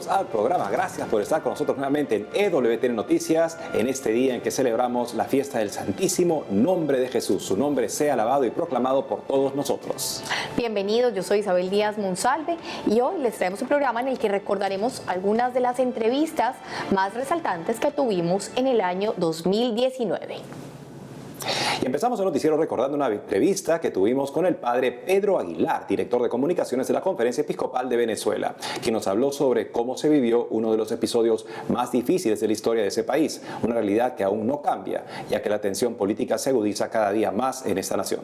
bienvenidos al programa. Gracias por estar con nosotros nuevamente en EWTN Noticias, en este día en que celebramos la fiesta del Santísimo Nombre de Jesús. Su nombre sea alabado y proclamado por todos nosotros. Bienvenidos, yo soy Isabel Díaz Monsalve y hoy les traemos un programa en el que recordaremos algunas de las entrevistas más resaltantes que tuvimos en el año 2019. Y empezamos el noticiero recordando una entrevista que tuvimos con el padre Pedro Aguilar, director de comunicaciones de la Conferencia Episcopal de Venezuela, quien nos habló sobre cómo se vivió uno de los episodios más difíciles de la historia de ese país, una realidad que aún no cambia, ya que la tensión política se agudiza cada día más en esta nación.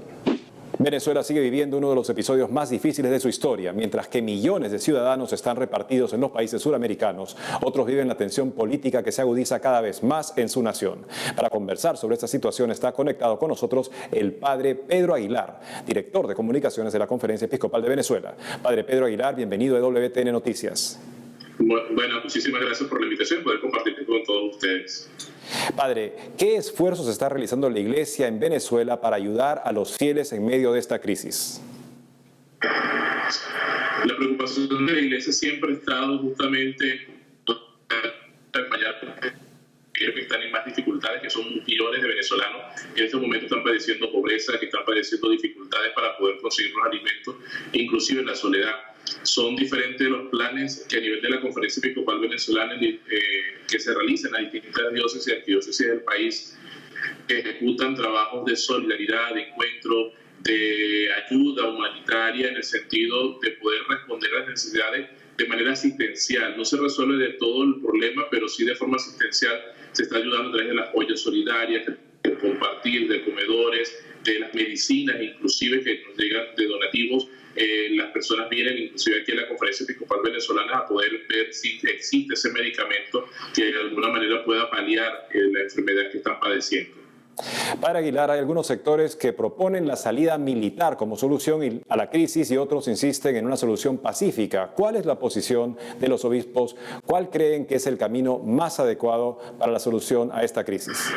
Venezuela sigue viviendo uno de los episodios más difíciles de su historia. Mientras que millones de ciudadanos están repartidos en los países suramericanos, otros viven la tensión política que se agudiza cada vez más en su nación. Para conversar sobre esta situación está conectado con nosotros el padre Pedro Aguilar, director de comunicaciones de la Conferencia Episcopal de Venezuela. Padre Pedro Aguilar, bienvenido a WTN Noticias. Bueno, muchísimas gracias por la invitación y poder compartir con todos ustedes. Padre, ¿qué esfuerzos está realizando la Iglesia en Venezuela para ayudar a los fieles en medio de esta crisis? La preocupación de la Iglesia siempre ha estado justamente que están en más dificultades, que son millones de venezolanos que en este momento están padeciendo pobreza, que están padeciendo dificultades para poder conseguir los alimentos, inclusive en la soledad. Son diferentes los planes que a nivel de la Conferencia Episcopal Venezolana que se realizan en las distintas diócesis y arquidiócesis del país, que ejecutan trabajos de solidaridad, de encuentro, de ayuda humanitaria en el sentido de poder responder a las necesidades de manera asistencial. No se resuelve de todo el problema, pero sí de forma asistencial se está ayudando a través de las ollas solidarias, de compartir, de comedores, de las medicinas, inclusive que nos llegan de donativos. Las personas vienen inclusive aquí a la Conferencia Episcopal Venezolana a poder ver si existe ese medicamento que de alguna manera pueda paliar la enfermedad que están padeciendo. Padre Aguilar, hay algunos sectores que proponen la salida militar como solución a la crisis y otros insisten en una solución pacífica. ¿Cuál es la posición de los obispos? ¿Cuál creen que es el camino más adecuado para la solución a esta crisis?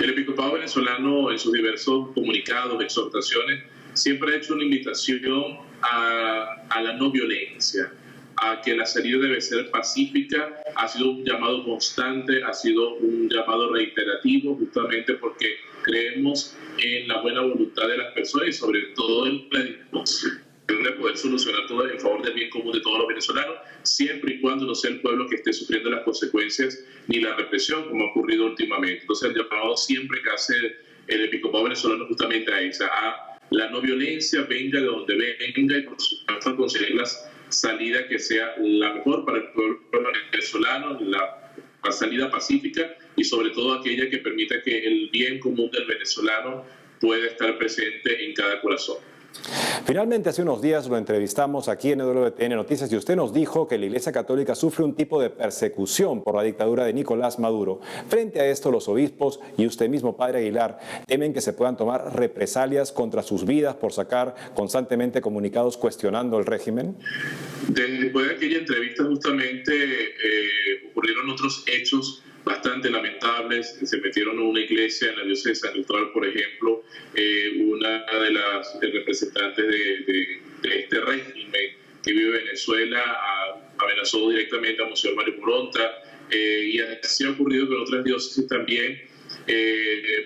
El episcopado venezolano en sus diversos comunicados, exhortaciones, siempre ha hecho una invitación a la no violencia, a que la salida debe ser pacífica. Ha sido un llamado constante, ha sido un llamado reiterativo, justamente porque creemos en la buena voluntad de las personas y sobre todo en la disposición de poder solucionar todo en favor del bien común de todos los venezolanos, siempre y cuando no sea el pueblo que esté sufriendo las consecuencias ni la represión, como ha ocurrido últimamente. Entonces, el llamado siempre que hace el episcopado venezolano justamente a esa, a la no violencia, venga de donde venga, y por supuesto conseguir la salida que sea la mejor para el pueblo venezolano, la salida pacífica y sobre todo aquella que permita que el bien común del venezolano pueda estar presente en cada corazón. Finalmente, hace unos días lo entrevistamos aquí en EWTN Noticias y usted nos dijo que la Iglesia Católica sufre un tipo de persecución por la dictadura de Nicolás Maduro. Frente a esto, los obispos y usted mismo, Padre Aguilar, temen que se puedan tomar represalias contra sus vidas por sacar constantemente comunicados cuestionando el régimen. Después de aquella entrevista justamente ocurrieron otros hechos bastante lamentables. Se metieron en una iglesia en la diócesis de San Cristóbal, por ejemplo, una de las representantes de este régimen que vive en Venezuela amenazó directamente a Monseñor Mario Moronta, y así ha ocurrido con otras diócesis también,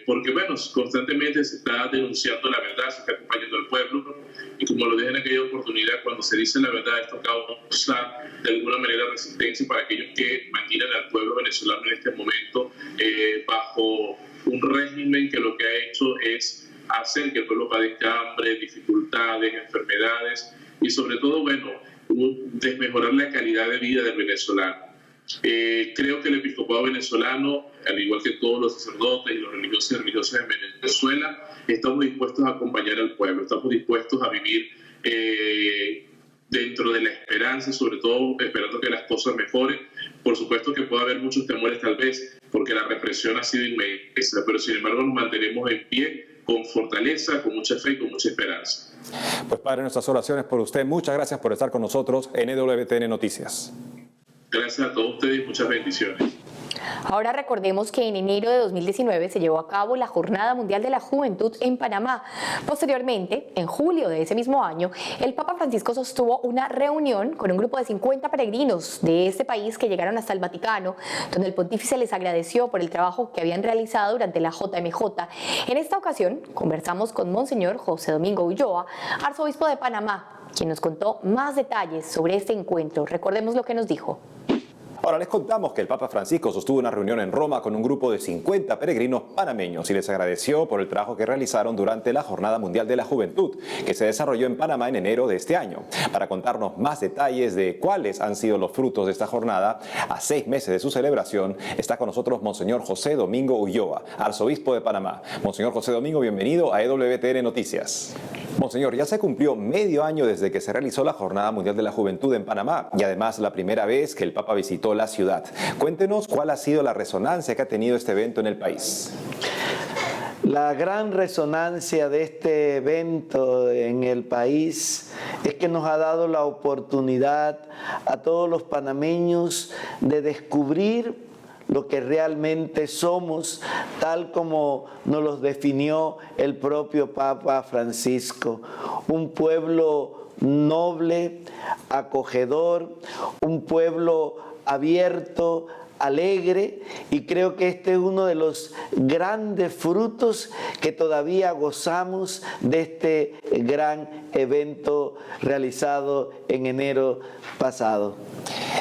porque bueno, constantemente se está denunciando la verdad, se está acompañando al pueblo, y como lo dije en aquella oportunidad, cuando se dice la verdad, esto causa de alguna manera resistencia para aquellos que mantienen al pueblo venezolano en este momento bajo un régimen que lo que ha hecho es hacer que el pueblo padezca hambre, dificultades, enfermedades y sobre todo, bueno, desmejorar la calidad de vida del venezolano. Creo que el episcopado venezolano, al igual que todos los sacerdotes y los religiosos y religiosas en Venezuela, estamos dispuestos a acompañar al pueblo, estamos dispuestos a vivir dentro de la esperanza, sobre todo esperando que las cosas mejoren. Por supuesto que puede haber muchos temores tal vez, porque la represión ha sido inmensa, pero sin embargo nos mantenemos en pie, con fortaleza, con mucha fe y con mucha esperanza. Pues Padre, nuestras oraciones por usted. Muchas gracias por estar con nosotros en EWTN Noticias. Gracias a todos ustedes y muchas bendiciones. Ahora recordemos que en enero de 2019 se llevó a cabo la Jornada Mundial de la Juventud en Panamá. Posteriormente, en julio de ese mismo año, el Papa Francisco sostuvo una reunión con un grupo de 50 peregrinos de este país que llegaron hasta el Vaticano, donde el pontífice les agradeció por el trabajo que habían realizado durante la JMJ. En esta ocasión, conversamos con Monseñor José Domingo Ulloa, arzobispo de Panamá, quien nos contó más detalles sobre este encuentro. Recordemos lo que nos dijo. Ahora les contamos que el Papa Francisco sostuvo una reunión en Roma con un grupo de 50 peregrinos panameños y les agradeció por el trabajo que realizaron durante la Jornada Mundial de la Juventud, que se desarrolló en Panamá en enero de este año. Para contarnos más detalles de cuáles han sido los frutos de esta jornada, a 6 meses de su celebración, está con nosotros Monseñor José Domingo Ulloa, arzobispo de Panamá. Monseñor José Domingo, bienvenido a EWTN Noticias. Monseñor, ya se cumplió medio año desde que se realizó la Jornada Mundial de la Juventud en Panamá y además la primera vez que el Papa visitó la ciudad. Cuéntenos cuál ha sido la resonancia que ha tenido este evento en el país. La gran resonancia de este evento en el país es que nos ha dado la oportunidad a todos los panameños de descubrir lo que realmente somos, tal como nos los definió el propio Papa Francisco. Un pueblo noble, acogedor, un pueblo abierto, alegre, y creo que este es uno de los grandes frutos que todavía gozamos de este gran evento realizado en enero pasado.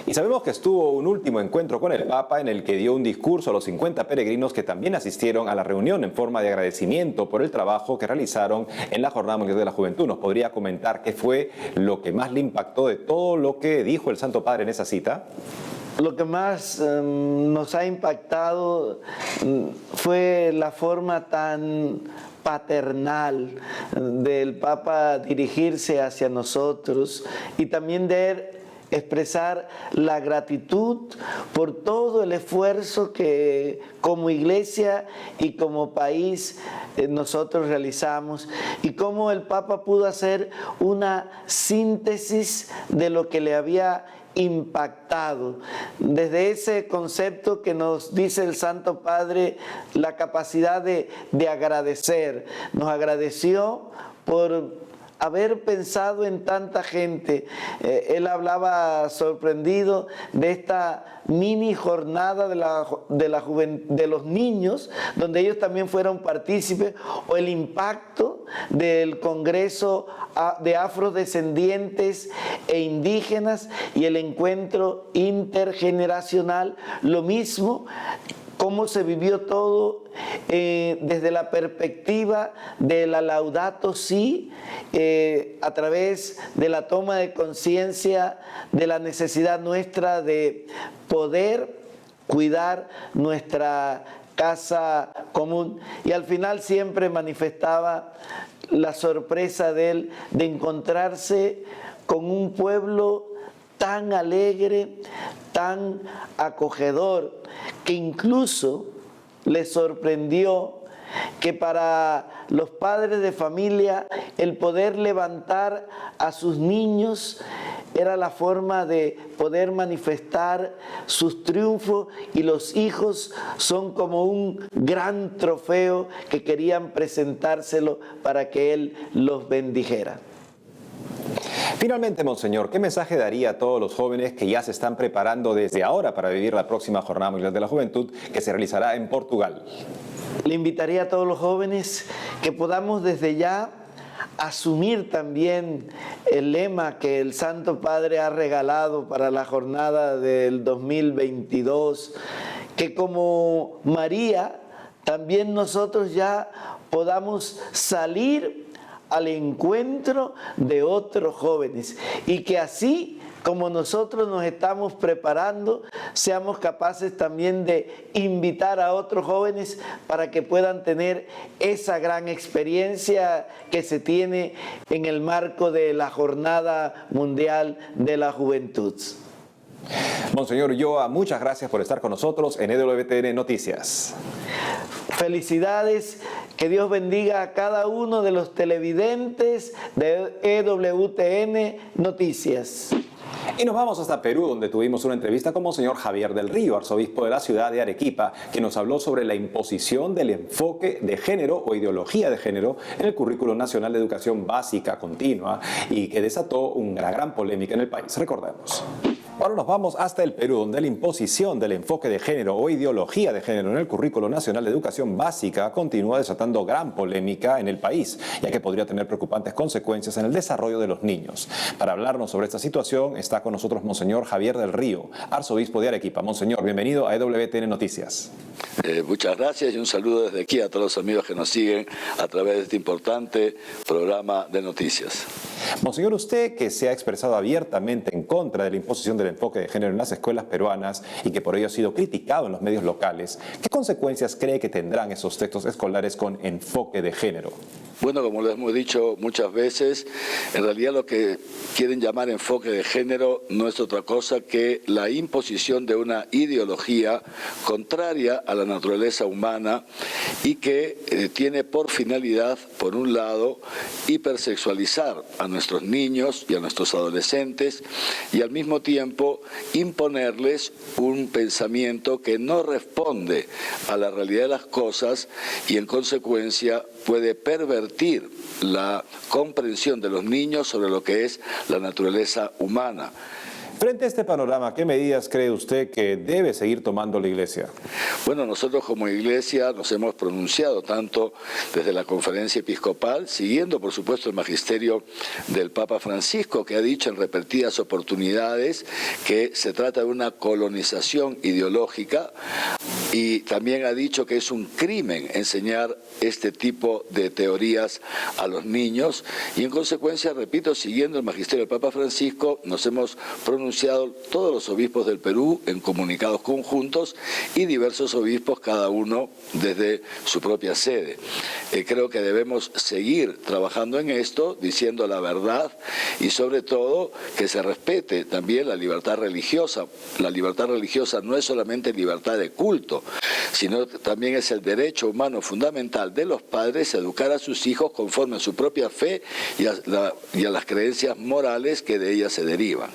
Y sabemos que estuvo un último encuentro con el Papa en el que dio un discurso a los 50 peregrinos que también asistieron a la reunión en forma de agradecimiento por el trabajo que realizaron en la Jornada Mundial de la Juventud. ¿Nos podría comentar qué fue lo que más le impactó de todo lo que dijo el Santo Padre en esa cita? Lo que más nos ha impactado fue la forma tan paternal del Papa dirigirse hacia nosotros y también de expresar la gratitud por todo el esfuerzo que como iglesia y como país nosotros realizamos y cómo el Papa pudo hacer una síntesis de lo que le había impactado, desde ese concepto que nos dice el Santo Padre, la capacidad de agradecer. Nos agradeció por haber pensado en tanta gente. Él hablaba sorprendido de esta mini jornada de los niños, donde ellos también fueron partícipes, o el impacto del Congreso de afrodescendientes e indígenas y el encuentro intergeneracional, lo mismo. Cómo se vivió todo desde la perspectiva de la Laudato Si, a través de la toma de conciencia de la necesidad nuestra de poder cuidar nuestra casa común. Y al final siempre manifestaba la sorpresa de él de encontrarse con un pueblo tan alegre, tan acogedor, que incluso le sorprendió que para los padres de familia el poder levantar a sus niños era la forma de poder manifestar sus triunfos, y los hijos son como un gran trofeo que querían presentárselo para que él los bendijera. Finalmente, Monseñor, ¿qué mensaje daría a todos los jóvenes que ya se están preparando desde ahora para vivir la próxima Jornada Mundial de la Juventud que se realizará en Portugal? Le invitaría a todos los jóvenes que podamos desde ya asumir también el lema que el Santo Padre ha regalado para la jornada del 2022, que como María también nosotros ya podamos salir al encuentro de otros jóvenes, y que así como nosotros nos estamos preparando, seamos capaces también de invitar a otros jóvenes para que puedan tener esa gran experiencia que se tiene en el marco de la Jornada Mundial de la Juventud. Monseñor Ulloa, muchas gracias por estar con nosotros en EWTN Noticias. Felicidades, que Dios bendiga a cada uno de los televidentes de EWTN Noticias. Y nos vamos hasta Perú, donde tuvimos una entrevista con Monseñor Javier del Río, arzobispo de la ciudad de Arequipa, que nos habló sobre la imposición del enfoque de género o ideología de género en el Currículo Nacional de Educación Básica Continua y que desató una gran polémica en el país. Recordemos. Ahora nos vamos hasta el Perú, donde la imposición del enfoque de género o ideología de género en el Currículo Nacional de Educación Básica continúa desatando gran polémica en el país, ya que podría tener preocupantes consecuencias en el desarrollo de los niños. Para hablarnos sobre esta situación está con nosotros Monseñor Javier del Río, arzobispo de Arequipa. Monseñor, bienvenido a EWTN Noticias. Muchas gracias y un saludo desde aquí a todos los amigos que nos siguen a través de este importante programa de noticias. Monseñor, usted que se ha expresado abiertamente en contra de la imposición del enfoque de género en las escuelas peruanas y que por ello ha sido criticado en los medios locales, ¿qué consecuencias cree que tendrán esos textos escolares con enfoque de género? Bueno, como lo hemos dicho muchas veces, en realidad lo que quieren llamar enfoque de género no es otra cosa que la imposición de una ideología contraria a la naturaleza humana y que tiene por finalidad, por un lado, hipersexualizar a nuestros niños y a nuestros adolescentes y al mismo tiempo imponerles un pensamiento que no responde a la realidad de las cosas y en consecuencia puede pervertir la comprensión de los niños sobre lo que es la naturaleza humana. Frente a este panorama, ¿qué medidas cree usted que debe seguir tomando la Iglesia? Bueno, nosotros como Iglesia nos hemos pronunciado tanto desde la Conferencia Episcopal, siguiendo por supuesto el magisterio del Papa Francisco, que ha dicho en repetidas oportunidades que se trata de una colonización ideológica, y también ha dicho que es un crimen enseñar este tipo de teorías a los niños y en consecuencia, repito, siguiendo el magisterio del Papa Francisco, nos hemos pronunciado todos los obispos del Perú en comunicados conjuntos y diversos obispos, cada uno desde su propia sede. Creo que debemos seguir trabajando en esto, diciendo la verdad y sobre todo que se respete también la libertad religiosa. La libertad religiosa no es solamente libertad de culto, sino también es el derecho humano fundamental de los padres a educar a sus hijos conforme a su propia fe y a las creencias morales que de ellas se derivan.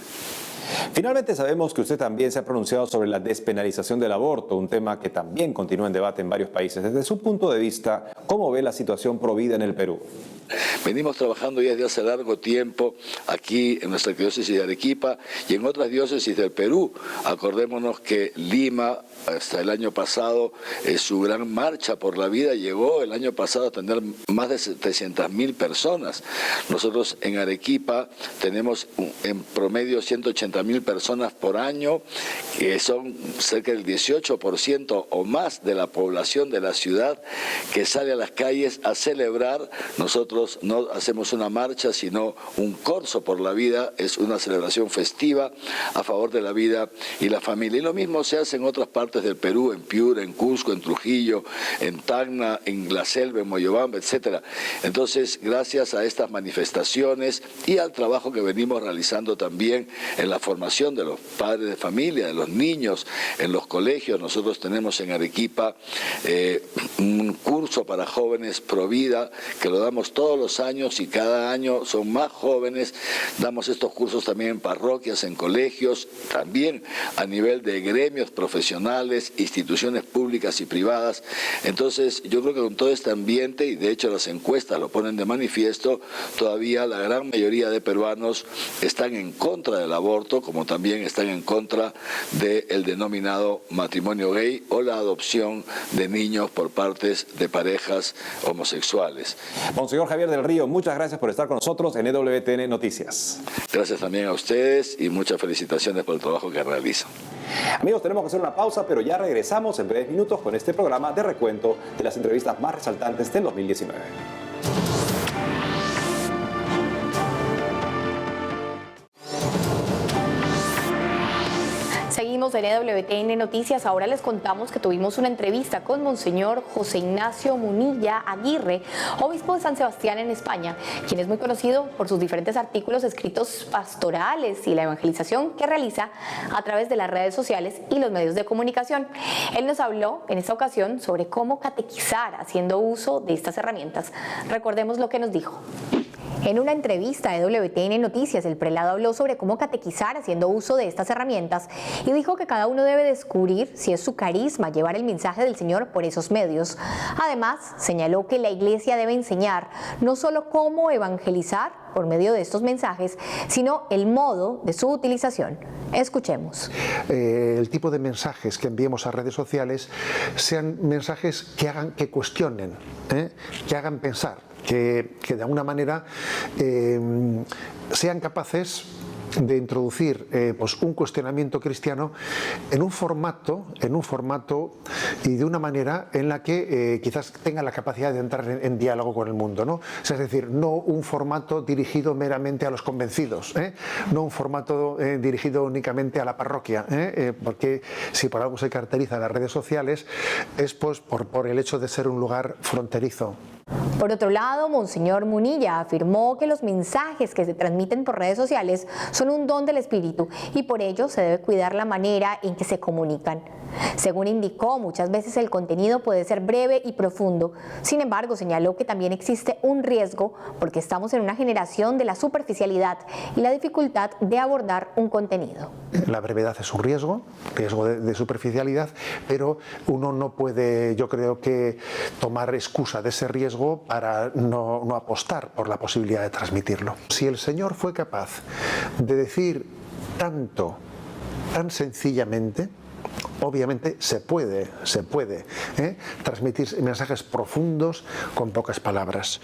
Finalmente sabemos que usted también se ha pronunciado sobre la despenalización del aborto, un tema que también continúa en debate en varios países. Desde su punto de vista, ¿cómo ve la situación pro vida en el Perú? Venimos trabajando ya desde hace largo tiempo aquí en nuestra diócesis de Arequipa y en otras diócesis del Perú. Acordémonos que Lima, hasta el año pasado, su gran marcha por la vida llegó el año pasado a tener más de 700.000 personas. Nosotros en Arequipa tenemos en promedio 180.000 personas por año, que son cerca del 18% o más de la población de la ciudad que sale a las calles a celebrar. Nosotros no hacemos una marcha, sino un corso por la vida, es una celebración festiva a favor de la vida y la familia. Y lo mismo se hace en otras partes del Perú, en Piura, en Cusco, en Trujillo, en Tacna, en La Selva, en Moyobamba, etc. Entonces, gracias a estas manifestaciones y al trabajo que venimos realizando también en la formación de los padres de familia, de los niños, en los colegios, nosotros tenemos en Arequipa un curso para jóvenes pro vida que lo damos todos los años y cada año son más jóvenes. Damos estos cursos también en parroquias, en colegios, también a nivel de gremios profesionales, instituciones públicas y privadas. Entonces, yo creo que con todo este ambiente, y de hecho las encuestas lo ponen de manifiesto, todavía la gran mayoría de peruanos están en contra del aborto, como también están en contra del denominado matrimonio gay o la adopción de niños por partes de parejas homosexuales. Monseñor Javier del Río, muchas gracias por estar con nosotros en EWTN Noticias. Gracias también a ustedes y muchas felicitaciones por el trabajo que realizan. Amigos, tenemos que hacer una pausa, pero ya regresamos en breves minutos con este programa de recuento de las entrevistas más resaltantes del 2019. Seguimos en EWTN Noticias. Ahora les contamos que tuvimos una entrevista con Monseñor José Ignacio Munilla Aguirre, obispo de San Sebastián en España, quien es muy conocido por sus diferentes artículos escritos pastorales y la evangelización que realiza a través de las redes sociales y los medios de comunicación. Él nos habló en esta ocasión sobre cómo catequizar haciendo uso de estas herramientas. Recordemos lo que nos dijo. En una entrevista de WTN Noticias, el prelado habló sobre cómo catequizar haciendo uso de estas herramientas y dijo que cada uno debe descubrir si es su carisma llevar el mensaje del Señor por esos medios. Además, señaló que la Iglesia debe enseñar no solo cómo evangelizar por medio de estos mensajes, sino el modo de su utilización. Escuchemos. El tipo de mensajes que enviemos a redes sociales sean mensajes que cuestionen, que hagan pensar, que de alguna manera sean capaces de introducir pues un cuestionamiento cristiano en un formato y de una manera en la que quizás tenga la capacidad de entrar en diálogo con el mundo, ¿no? Es decir, no un formato dirigido meramente a los convencidos, no un formato dirigido únicamente a la parroquia, porque si por algo se caracteriza las redes sociales es pues por el hecho de ser un lugar fronterizo. Por otro lado, Monseñor Munilla afirmó que los mensajes que se transmiten por redes sociales son un don del Espíritu y por ello se debe cuidar la manera en que se comunican. Según indicó, muchas veces el contenido puede ser breve y profundo. Sin embargo, señaló que también existe un riesgo porque estamos en una generación de la superficialidad y la dificultad de abordar un contenido. La brevedad es un riesgo de superficialidad, pero uno no puede, yo creo que, tomar excusa de ese riesgo para no apostar por la posibilidad de transmitirlo. Si el Señor fue capaz de decir tanto, tan sencillamente, obviamente se puede transmitir mensajes profundos con pocas palabras.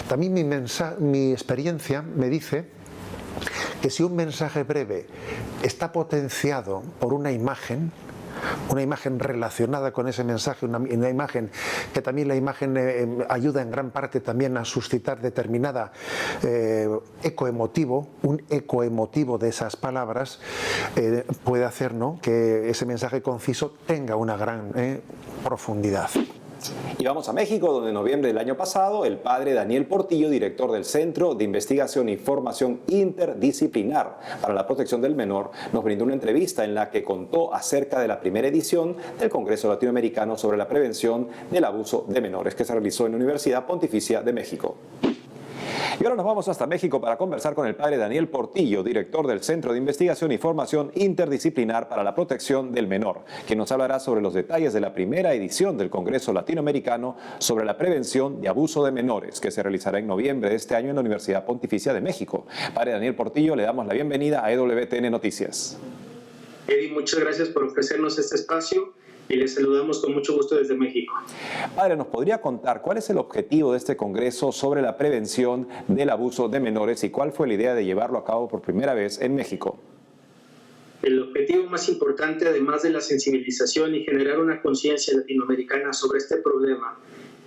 También mi experiencia me dice que si un mensaje breve está potenciado por una imagen relacionada con ese mensaje, una imagen que también la imagen ayuda en gran parte también a suscitar determinada un eco emotivo de esas palabras, puede hacer, ¿no?, que ese mensaje conciso tenga una gran profundidad. Y vamos a México, donde en noviembre del año pasado el padre Daniel Portillo, director del Centro de Investigación y Formación Interdisciplinar para la Protección del Menor, nos brindó una entrevista en la que contó acerca de la primera edición del Congreso Latinoamericano sobre la Prevención del Abuso de Menores, que se realizó en la Universidad Pontificia de México. Y ahora nos vamos hasta México para conversar con el padre Daniel Portillo, director del Centro de Investigación y Formación Interdisciplinar para la Protección del Menor, quien nos hablará sobre los detalles de la primera edición del Congreso Latinoamericano sobre la Prevención de Abuso de Menores, que se realizará en noviembre de este año en la Universidad Pontificia de México. Padre Daniel Portillo, le damos la bienvenida a EWTN Noticias. Eddie, muchas gracias por ofrecernos este espacio y les saludamos con mucho gusto desde México. Padre, ¿nos podría contar cuál es el objetivo de este Congreso sobre la prevención del abuso de menores y cuál fue la idea de llevarlo a cabo por primera vez en México? El objetivo más importante, además de la sensibilización y generar una conciencia latinoamericana sobre este problema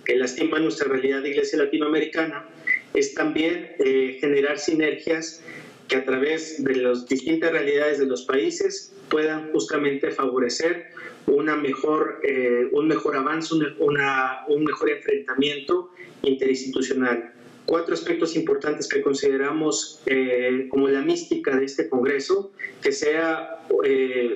que lastima nuestra realidad de iglesia latinoamericana, es también generar sinergias que a través de las distintas realidades de los países puedan justamente favorecer un mejor avance, un mejor enfrentamiento interinstitucional. 4 aspectos importantes que consideramos como la mística de este Congreso, que sea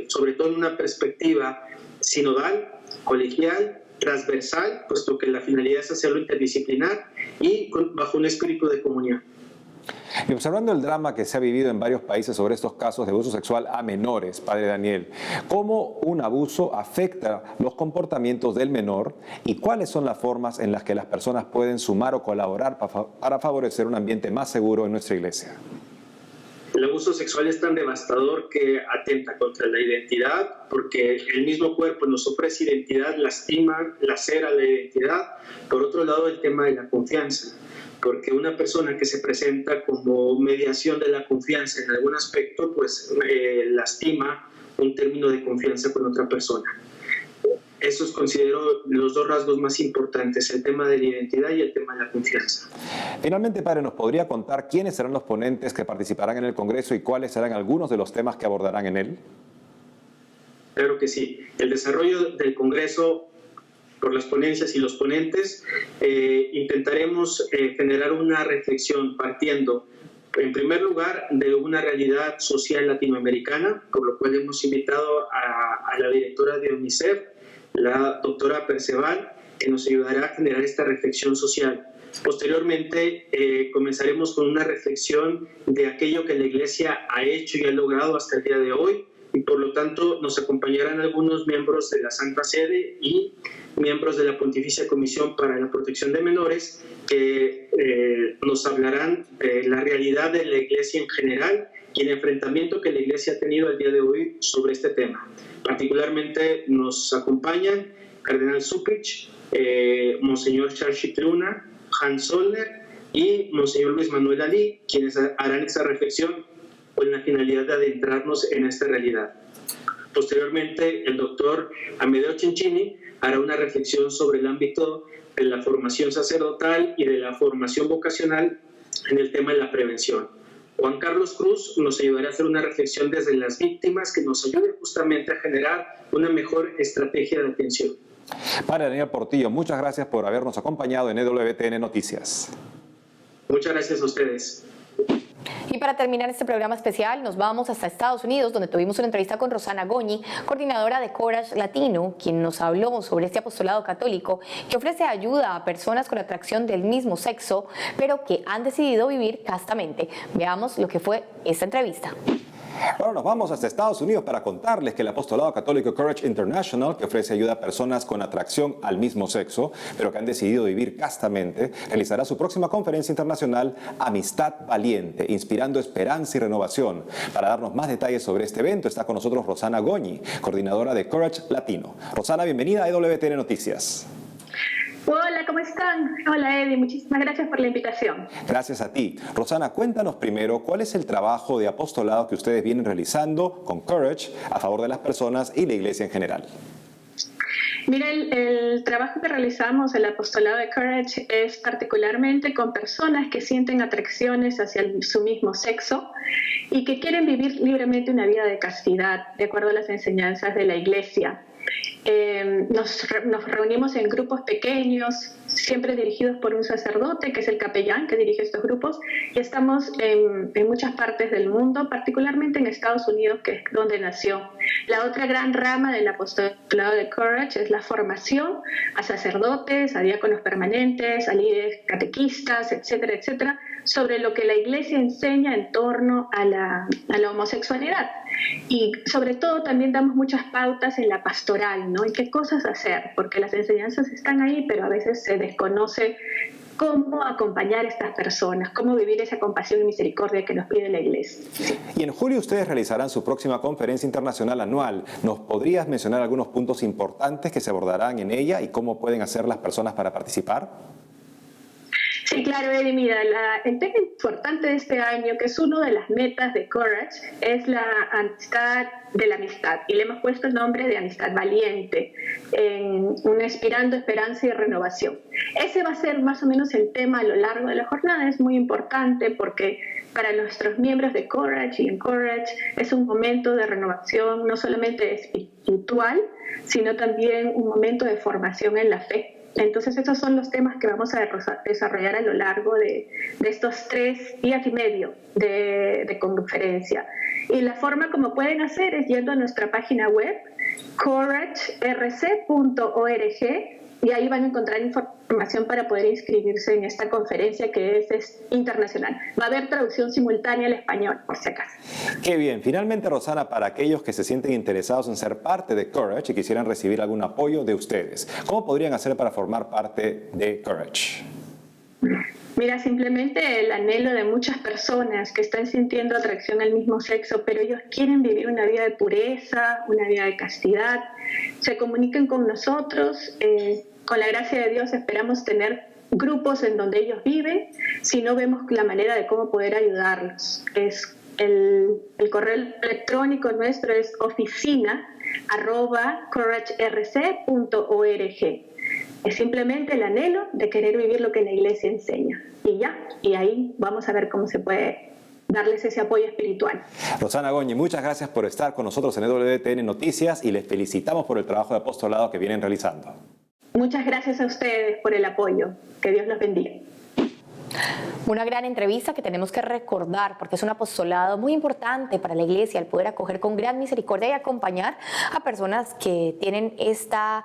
sobre todo en una perspectiva sinodal, colegial, transversal, puesto que la finalidad es hacerlo interdisciplinar y bajo un espíritu de comunión. Y observando el drama que se ha vivido en varios países sobre estos casos de abuso sexual a menores, padre Daniel, ¿cómo un abuso afecta los comportamientos del menor y cuáles son las formas en las que las personas pueden sumar o colaborar para favorecer un ambiente más seguro en nuestra iglesia? El abuso sexual es tan devastador que atenta contra la identidad, porque el mismo cuerpo nos ofrece identidad, lastima, lacera la identidad. Por otro lado, el tema de la confianza, porque una persona que se presenta como mediación de la confianza en algún aspecto, pues lastima un término de confianza con otra persona. Esos considero los 2 rasgos más importantes, el tema de la identidad y el tema de la confianza. Finalmente, padre, ¿nos podría contar quiénes serán los ponentes que participarán en el Congreso y cuáles serán algunos de los temas que abordarán en él? Claro que sí. El desarrollo del Congreso por las ponencias y los ponentes, intentaremos generar una reflexión partiendo, en primer lugar, de una realidad social latinoamericana, por lo cual hemos invitado a la directora de UNICEF, la doctora Perceval, que nos ayudará a generar esta reflexión social. Posteriormente comenzaremos con una reflexión de aquello que la Iglesia ha hecho y ha logrado hasta el día de hoy, y por lo tanto nos acompañarán algunos miembros de la Santa Sede y miembros de la Pontificia Comisión para la Protección de Menores que nos hablarán de la realidad de la Iglesia en general y el enfrentamiento que la Iglesia ha tenido al día de hoy sobre este tema. Particularmente nos acompañan Cardenal Cupich, Monseñor Charles Chitruna, Hans Zollner y Monseñor Luis Manuel Ali, quienes harán esa reflexión con la finalidad de adentrarnos en esta realidad. Posteriormente, el doctor Amedeo Cencini hará una reflexión sobre el ámbito de la formación sacerdotal y de la formación vocacional en el tema de la prevención. Juan Carlos Cruz nos ayudará a hacer una reflexión desde las víctimas que nos ayude justamente a generar una mejor estrategia de atención. Padre Daniel Portillo, muchas gracias por habernos acompañado en EWTN Noticias. Muchas gracias a ustedes. Y para terminar este programa especial, nos vamos hasta Estados Unidos, donde tuvimos una entrevista con Rosana Goñi, coordinadora de Courage Latino, quien nos habló sobre este apostolado católico que ofrece ayuda a personas con atracción del mismo sexo, pero que han decidido vivir castamente. Veamos lo que fue esta entrevista. Ahora nos vamos hasta Estados Unidos para contarles que el apostolado católico Courage International, que ofrece ayuda a personas con atracción al mismo sexo, pero que han decidido vivir castamente, realizará su próxima conferencia internacional Amistad Valiente, inspirando esperanza y renovación. Para darnos más detalles sobre este evento está con nosotros Rosana Goñi, coordinadora de Courage Latino. Rosana, bienvenida a EWTN Noticias. Hola, ¿cómo están? Hola, Eddie, muchísimas gracias por la invitación. Gracias a ti. Rosana, cuéntanos primero cuál es el trabajo de apostolado que ustedes vienen realizando con Courage a favor de las personas y la Iglesia en general. Mira, el trabajo que realizamos, el apostolado de Courage, es particularmente con personas que sienten atracciones hacia su mismo sexo y que quieren vivir libremente una vida de castidad, de acuerdo a las enseñanzas de la Iglesia. Nos reunimos en grupos pequeños, siempre dirigidos por un sacerdote, que es el capellán que dirige estos grupos, y estamos en muchas partes del mundo, particularmente en Estados Unidos, que es donde nació. La otra gran rama del apostolado de Courage es la formación a sacerdotes, a diáconos permanentes, a líderes catequistas, etcétera, etcétera, sobre lo que la Iglesia enseña en torno a la homosexualidad. Y sobre todo también damos muchas pautas en la pastoral, ¿no? Y qué cosas hacer, porque las enseñanzas están ahí, pero a veces se desconoce cómo acompañar a estas personas, cómo vivir esa compasión y misericordia que nos pide la Iglesia. Y en julio ustedes realizarán su próxima conferencia internacional anual. ¿Nos podrías mencionar algunos puntos importantes que se abordarán en ella y cómo pueden hacer las personas para participar? Sí, claro, Eddie, mira, el tema importante de este año, que es una de las metas de Courage, es la amistad de la amistad, y le hemos puesto el nombre de Amistad Valiente, inspirando esperanza y renovación. Ese va a ser más o menos el tema a lo largo de la jornada. Es muy importante porque para nuestros miembros de Courage y en Courage es un momento de renovación no solamente espiritual, sino también un momento de formación en la fe. Entonces, estos son los temas que vamos a desarrollar a lo largo de estos 3 días y medio de conferencia. Y la forma como pueden hacer es yendo a nuestra página web, couragerc.org, y ahí van a encontrar información para poder inscribirse en esta conferencia que es internacional. Va a haber traducción simultánea al español, por si acaso. Qué bien. Finalmente, Rosana, para aquellos que se sienten interesados en ser parte de Courage y quisieran recibir algún apoyo de ustedes, ¿cómo podrían hacer para formar parte de Courage? Mira, simplemente el anhelo de muchas personas que están sintiendo atracción al mismo sexo, pero ellos quieren vivir una vida de pureza, una vida de castidad, se comuniquen con nosotros. Con la gracia de Dios esperamos tener grupos en donde ellos viven, si no vemos la manera de cómo poder ayudarlos. El correo electrónico nuestro es oficina@couragerc.org. Es simplemente el anhelo de querer vivir lo que la Iglesia enseña. Y ya, y ahí vamos a ver cómo se puede darles ese apoyo espiritual. Rosana Goñi, muchas gracias por estar con nosotros en EWTN Noticias y les felicitamos por el trabajo de apostolado que vienen realizando. Muchas gracias a ustedes por el apoyo. Que Dios los bendiga. Una gran entrevista que tenemos que recordar porque es un apostolado muy importante para la iglesia, el poder acoger con gran misericordia y acompañar a personas que tienen esta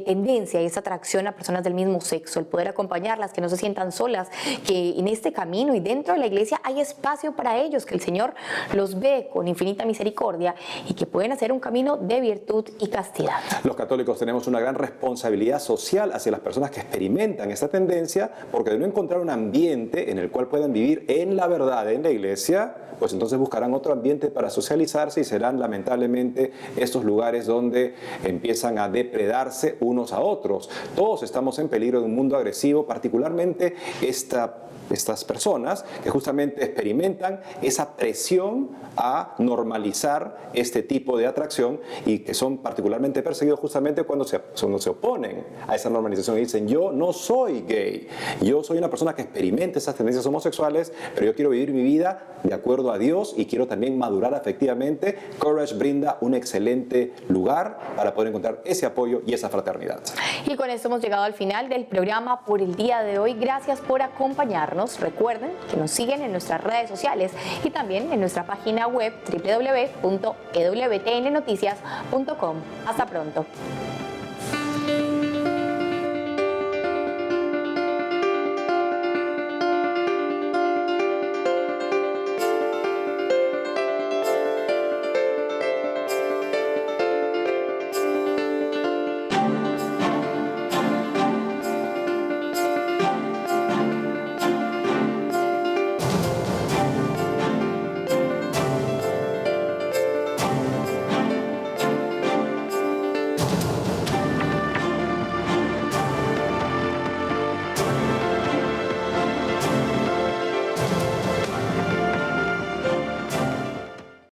tendencia y esta atracción a personas del mismo sexo, el poder acompañarlas, que no se sientan solas, que en este camino y dentro de la iglesia hay espacio para ellos, que el Señor los ve con infinita misericordia y que pueden hacer un camino de virtud y castidad. Los católicos tenemos una gran responsabilidad social hacia las personas que experimentan esta tendencia, porque de no encontrar un ambiente en el cual puedan vivir en la verdad en la iglesia, pues entonces buscarán otro ambiente para socializarse y serán lamentablemente estos lugares donde empiezan a depredarse unos a otros. Todos estamos en peligro de un mundo agresivo, particularmente estas personas que justamente experimentan esa presión a normalizar este tipo de atracción y que son particularmente perseguidos justamente cuando se oponen a esa normalización y dicen: yo no soy gay, yo soy una persona que experimenta esas tendencias homosexuales, pero yo quiero vivir mi vida de acuerdo a Dios y quiero también madurar afectivamente. Courage brinda un excelente lugar para poder encontrar ese apoyo y esa fraternidad. Y con esto hemos llegado al final del programa por el día de hoy. Gracias por acompañarnos. Recuerden que nos siguen en nuestras redes sociales y también en nuestra página web www.ewtnnoticias.com. Hasta pronto.